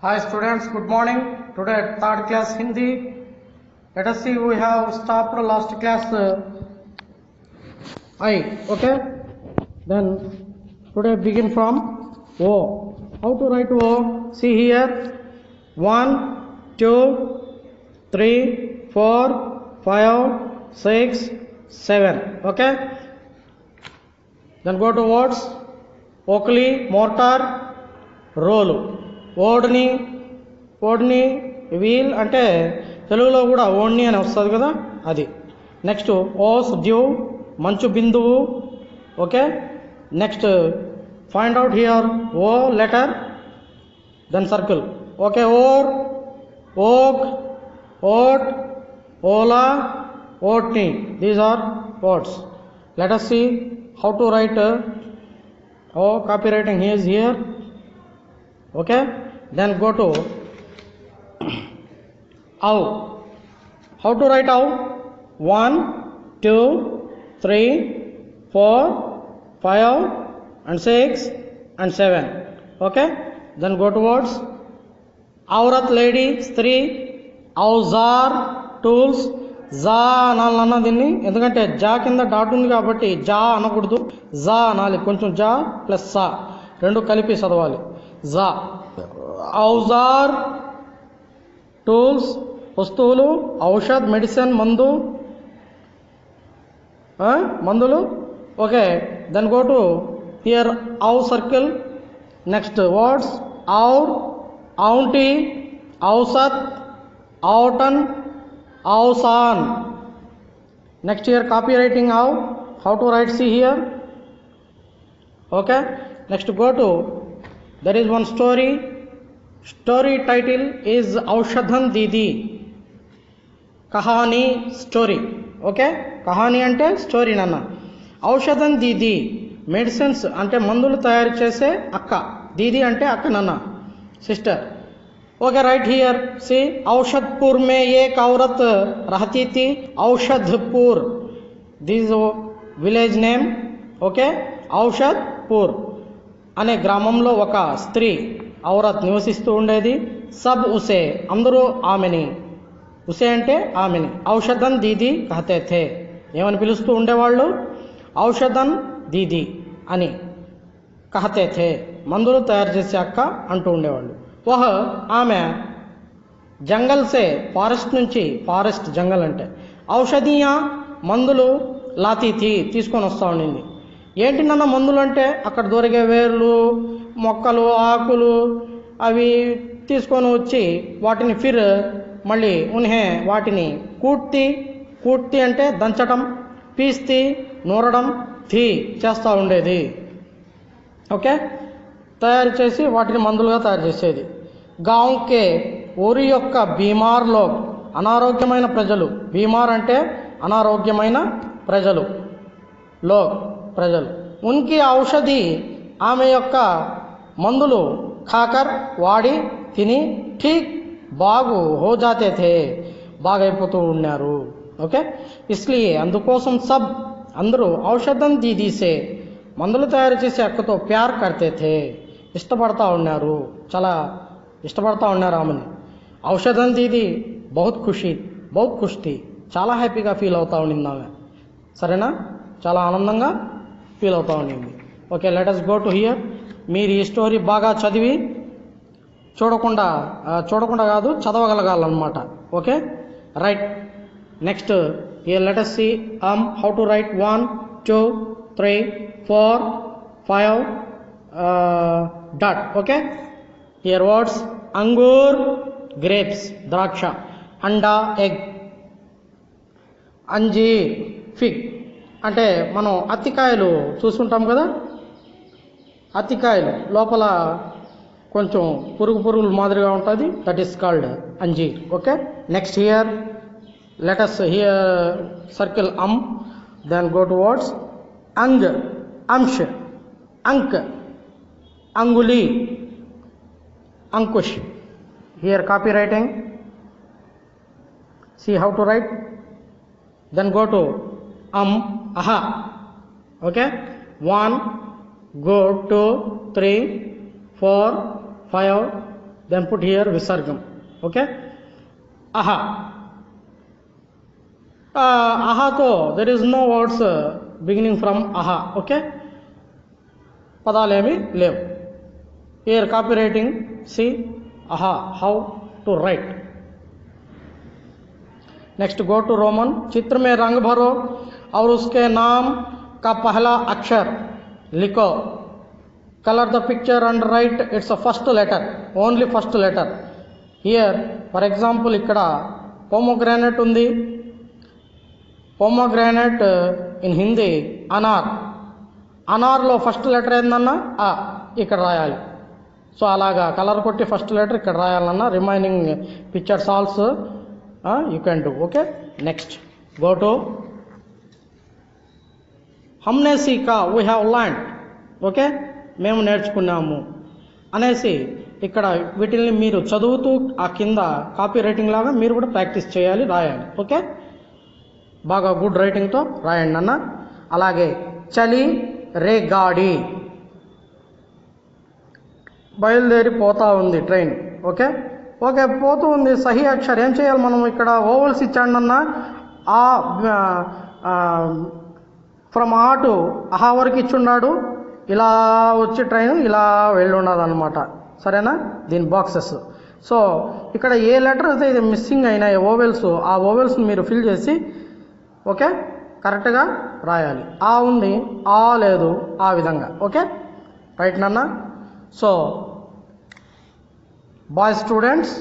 Hi students, good morning. Today third class Hindi. Let us see, we have stopped last class I. Okay. Then today begin from O. How to write O? See here. 1, 2, 3, 4, 5, 6, 7. Okay. Then go to words. Oakley, mortar, రోలు. ఓడ్ని wheel అంటే తెలుగులో కూడా ఓడ్ని అని వస్తుంది కదా, అది. Next ఓస్, డ్యూ, మంచు బిందువు. Okay. Next find out here O letter, then circle. Okay. ఓర్, ఓక్, ఓట్, ఓలా, ఓట్ని. These are words. Let us see how to write O. Copywriting is here. Okay. Then go to ow. How to write ow? 1, 2, 3, 4, 5 and 6 and 7. Okay. Then go towards aurat, lady, స్త్రీ. Auzaar, tools. జా అనాలన్నా దీన్ని, ఎందుకంటే జా కింద dot ఉంది కాబట్టి జా అనకూడదు, జా అనాలి. కొంచెం జా ప్లస్ సా రెండు కలిపి చదవాలి. జా. ఔజార్, టూల్స్, వస్తువులు. ఔషధ్, మెడిసిన్, మందులు. Okay. Then go to here ఔ సర్కిల్. నెక్స్ట్ వర్డ్స్ ఔర్, ఔంటీ, ఔసత్, ఔటన్, ఔసాన్. నెక్స్ట్ హియర్ కాపీ రైటింగ్ ఔ. How to write, see here. Okay. Next go to, there is one story. Story title is ఔషధం దీది. కహానీ, స్టోరీ. ఓకే. కహానీ అంటే స్టోరీ నాన్న. ఔషధం దీది, మెడిసిన్స్ అంటే మందులు తయారు చేసే అక్క. దీది అంటే అక్క నాన్న, sister. Okay. Right here. See Aushadhpur మే ఏక్ ఔరత్ రహతీ థీ. Aushadhpur, this village name. Okay. Aushadhpur అనే గ్రామంలో ఒక స్త్రీ ఔరత్ నివసిస్తూ ఉండేది. సబ్ ఉసే, అందరూ ఆమెని, ఉసే అంటే ఆమెని, ఔషధన్ దీది కహతే థే, ఏమని పిలుస్తూ ఉండేవాళ్ళు? ఔషధన్ దీది అని. కహతే థే, మందులు తయారు చేసే అక్క అంటూ ఉండేవాళ్ళు. వహ, ఆమె, జంగల్ సే, ఫారెస్ట్ నుంచి, ఫారెస్ట్ జంగల్ అంటే, ఔషధీయ, మందులు, లాతీ థీ, తీసుకొని వస్తూ ఉండింది. ఏంటి నాన్న మందులు అంటే? అక్కడ దొరికే వేర్లు, మొక్కలు, ఆకులు అవి తీసుకొని వచ్చి వాటిని ఫిర్ మళ్ళీ ఉన్హే వాటిని కూర్తి అంటే దంచటం, పీస్తి నూరడం, థీ చేస్తూ ఉండేది. ఓకే. తయారు చేసి వాటిని మందులుగా తయారు చేసేది. గాంవ్కే, ఊరి యొక్క బీమార్లో, అనారోగ్యమైన ప్రజలు. బీమార్ అంటే అనారోగ్యమైన ప్రజలు, ప్రజలు. ఉన్కి ఔషధి, ఆమె యొక్క మందులు, ఖాకర్ వాడి, తిని, ఠీక్ బాగు, హో జాతే థే, బాగైపోతూ ఉన్నారు. ఓకే. ఇస్లియే, అందుకోసం, సబ్ అందరూ, ఔషధం దీదీసే, మందులు తయారు చేసే అక్కతో ప్యార్ కర్తే థే, ఇష్టపడతా ఉన్నారు, చాలా ఇష్టపడతా ఉన్నారు ఆమెని. ఔషధం దీది బహుత్ ఖుషి, చాలా హ్యాపీగా ఫీల్ అవుతా ఉండింది ఆమె. సరేనా? చాలా ఆనందంగా ఫీల్ అవుతూ ఉండింది. Okay. Let us go to here. మీరు ఈ స్టోరీ బాగా చదివి చూడకుండా కాదు, చదవగలగాలన్నమాట. Okay. Right. Next here let us see how to write 1, 2, 3, 4, 5 dot. Okay. Here words Angoor, grapes, ద్రాక్ష. అండా, ఎగ్. అంజీర్, ఫిగ్. అంటే మనం అత్తికాయలు చూసుకుంటాం కదా, అత్తికాయలు లోపల కొంచెం పురుగులు మాదిరిగా ఉంటుంది, దట్ ఈస్ కాల్డ్ అంజీర్. Okay. Next here let us here circle then go to words అంగ్, అంశ్, అంక్, అంగులి, అంకుష్. Here copy writing. See how to write. Then go to aha. Okay. 1, go 2, 3, 4, 5, then put here visargam. Okay, aha. Aha to there is no words beginning from aha. Okay, padalemi lev. Here copywriting, see aha, how to write. Next go to Roman. चित्र में रंग भरो और उसके नाम का पहला अक्षर लिखो. Colour the picture and write its a first letter, only first letter. Here for example ఇక్కడ पोमोग्रेनेट ఉంది. पोमोग्रेनेट ఇన్ హిందీ అనార్. అనార్లో ఫస్ట్ లెటర్ ఏందన్నా ఆ, ఇక్కడ రాయాలి. సో అలాగా కలర్ కొట్టి ఫస్ట్ లెటర్ ఇక్కడ రాయాలన్నా. Remaining pictures also you can do. Okay, next go to हमने सीखा, we have learned. ఓకే, మేము నేర్చుకున్నాము అనేసి ఇక్కడ వీటిని మీరు చదువుతూ ఆ కింద కాపీ రైటింగ్ లాగా మీరు కూడా ప్రాక్టీస్ చేయాలి, రాయాలి. ఓకే, బాగా గుడ్ రైటింగ్తో రాయండి అన్న. అలాగే చలి రే గాడి, బయలుదేరి పోతా ఉంది ట్రైన్. ఓకే ఓకే, పోతూ ఉంది. సహీ అక్షర్ ఏం చేయాలి మనం? ఇక్కడ ఓవల్స్ ఇచ్చాడు అన్న. ఆ ఫ్రమ్ ఆ టు ఆహా వరకు ఇచ్చున్నాడు. ఇలా వచ్చి ట్రైన్ ఇలా వెళ్ళి ఉన్నది అనమాట. సరేనా, దీని బాక్సెస్. సో ఇక్కడ ఏ లెటర్స్ అయితే మిస్సింగ్ అయినాయి ఓవెల్స్, ఆ ఓవెల్స్ని మీరు ఫిల్ చేసి ఓకే కరెక్ట్గా రాయాలి. ఆ ఉంది, ఆ లేదు, ఆ విధంగా. ఓకే, రైట్ నాన్న. So boy students,